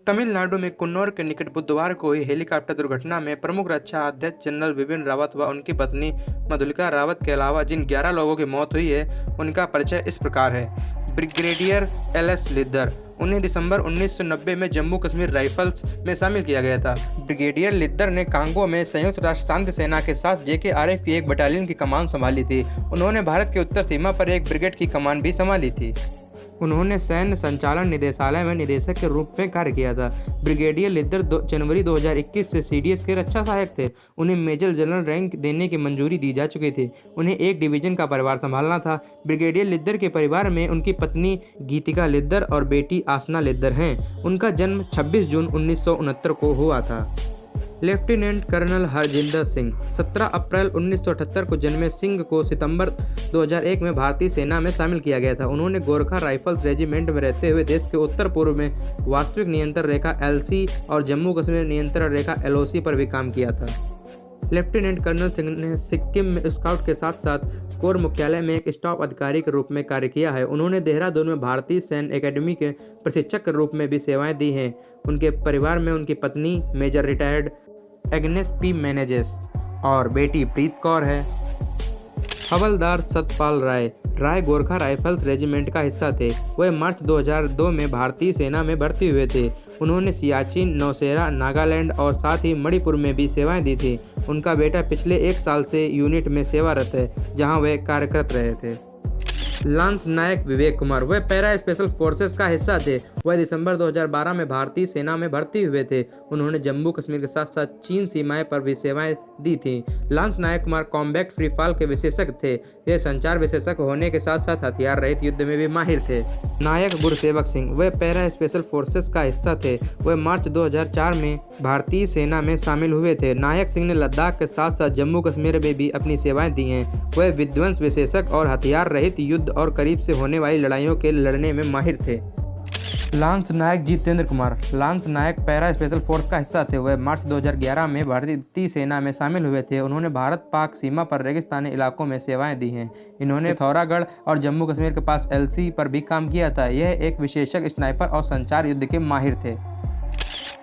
तमिलनाडु में कुन्नूर के निकट बुधवार को हुई हेलीकॉप्टर दुर्घटना में प्रमुख रक्षा अध्यक्ष जनरल बिपिन रावत व उनकी पत्नी मधुलिका रावत के अलावा जिन 11 लोगों की मौत हुई है उनका परिचय इस प्रकार है। Brigadier LS. लिद्दर, उन्हें दिसंबर 1990 में जम्मू कश्मीर राइफल्स में शामिल किया गया था। ब्रिगेडियर लिद्दर ने कांगो में संयुक्त राष्ट्र शांति सेना के साथ जेकेआरएफ की एक बटालियन की कमान संभाली थी। उन्होंने भारत के उत्तर सीमा पर एक ब्रिगेड की कमान भी संभाली थी। उन्होंने सैन्य संचालन निदेशालय में निदेशक के रूप में कार्य किया था। ब्रिगेडियर लिद्दर जनवरी 2021 से सीडीएस के रक्षा सहायक थे। उन्हें मेजर जनरल रैंक देने की मंजूरी दी जा चुकी थी। उन्हें एक डिवीजन का परिवार संभालना था। ब्रिगेडियर लिद्दर के परिवार में उनकी पत्नी गीतिका लिद्दर और बेटी आसना लिद्दर हैं। उनका जन्म 26 जून 1969 को हुआ था। लेफ्टिनेंट कर्नल हरजिंदर सिंह 17 अप्रैल 1978 को जन्मे सिंह को सितंबर 2001 में भारतीय सेना में शामिल किया गया था। उन्होंने गोरखा राइफल्स रेजिमेंट में रहते हुए देश के उत्तर पूर्व में वास्तविक नियंत्रण रेखा एलसी और जम्मू कश्मीर नियंत्रण रेखा एलओसी पर भी काम किया था। लेफ्टिनेंट कर्नल सिंह ने सिक्किम में स्काउट के साथ साथ कोर मुख्यालय में एक स्टाफ अधिकारी के रूप में कार्य किया है। उन्होंने देहरादून में भारतीय सैन्य एकेडमी के प्रशिक्षक के रूप में भी सेवाएं दी हैं। उनके परिवार में उनकी पत्नी major retired Agnes P Menezes और बेटी प्रीत कौर है। हवलदार सतपाल राय गोरखा राइफल्स रेजिमेंट का हिस्सा थे। वह मार्च 2002 में भारतीय सेना में भर्ती हुए थे। उन्होंने सियाचिन, नौशेरा, नागालैंड और साथ ही मणिपुर में भी सेवाएं दी थी। उनका बेटा पिछले 1 साल से यूनिट में सेवारत है, जहां वे कार्यरत रहे थे। लांस नायक विवेक कुमार, वह पैरा स्पेशल फोर्सेस का हिस्सा थे। वह दिसंबर 2012 में भारतीय सेना में भर्ती हुए थे। उन्होंने जम्मू कश्मीर के साथ साथ चीन सीमाएं पर भी सेवाएं दी थीं। लांस नायक कुमार कॉम्बैट फ्री फॉल के विशेषज्ञ थे। यह संचार विशेषज्ञ होने के साथ साथ हथियार रहित युद्ध में भी माहिर थे। नायक गुरसेवक सिंह, वह पैरा स्पेशल फोर्सेस का हिस्सा थे। वह मार्च 2004 में भारतीय सेना में शामिल हुए थे। नायक सिंह ने लद्दाख के साथ साथ जम्मू कश्मीर में भी अपनी सेवाएं दी हैं। वह विध्वंस विशेषज्ञ और हथियार रहित युद्ध और करीब से होने वाली लड़ाइयों के लड़ने में माहिर थे। लांस नायक जितेंद्र कुमार, लांस नायक पैरा स्पेशल फोर्स का हिस्सा थे। वह मार्च 2011 में भारतीय सेना में शामिल हुए थे। उन्होंने भारत पाक सीमा पर रेगिस्तानी इलाकों में सेवाएं दी हैं। इन्होंने पिथौरागढ़ और जम्मू कश्मीर के पास एलसी पर भी काम किया था। यह एक विशेषज्ञ स्नाइपर और संचार युद्ध के माहिर थे।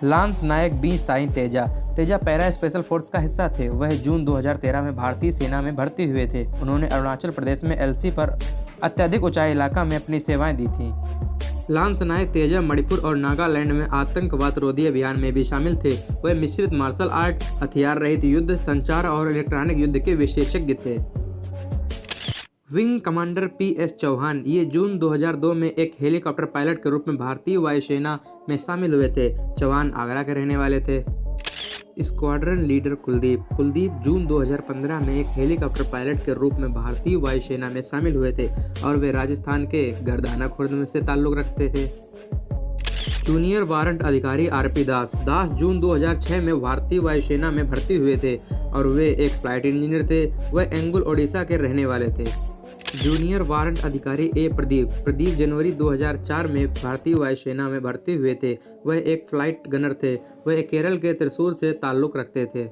Lance Naik B Sai Teja para special force का हिस्सा थे। वह जून 2013 में भारतीय सेना में भर्ती हुए थे। उन्होंने अरुणाचल प्रदेश में एलसी पर अत्यधिक ऊंचाई इलाका में अपनी सेवाएं दी थीं। लांस नायक तेजा मणिपुर और नागालैंड में आतंकवाद रोधी अभियान में भी शामिल थे। वह मिश्रित मार्शल आर्ट, हथियार रहित युद्ध, संचार और इलेक्ट्रॉनिक युद्ध के विशेषज्ञ थे। Wing commander PS. चौहान, ये जून 2002 में एक हेलीकॉप्टर पायलट के रूप में भारतीय वायुसेना में शामिल हुए थे। चौहान आगरा के रहने वाले थे। स्क्वाड्रन लीडर कुलदीप जून 2015 में एक हेलीकॉप्टर पायलट के रूप में भारतीय वायुसेना में शामिल हुए थे और वे राजस्थान के गरदाना खुर्द में से ताल्लुक रखते थे। जूनियर वारंट अधिकारी आर.पी. दास जून 2006 में भारतीय वायुसेना में भर्ती हुए थे और वे एक फ्लाइट इंजीनियर थे। वह एंगुल ओडिशा के रहने वाले थे। जूनियर वारंट अधिकारी प्रदीप जनवरी 2004 में भारतीय वायुसेना में भर्ती हुए थे। वह एक फ्लाइट गनर थे। वह केरल के त्रिशूर से ताल्लुक रखते थे।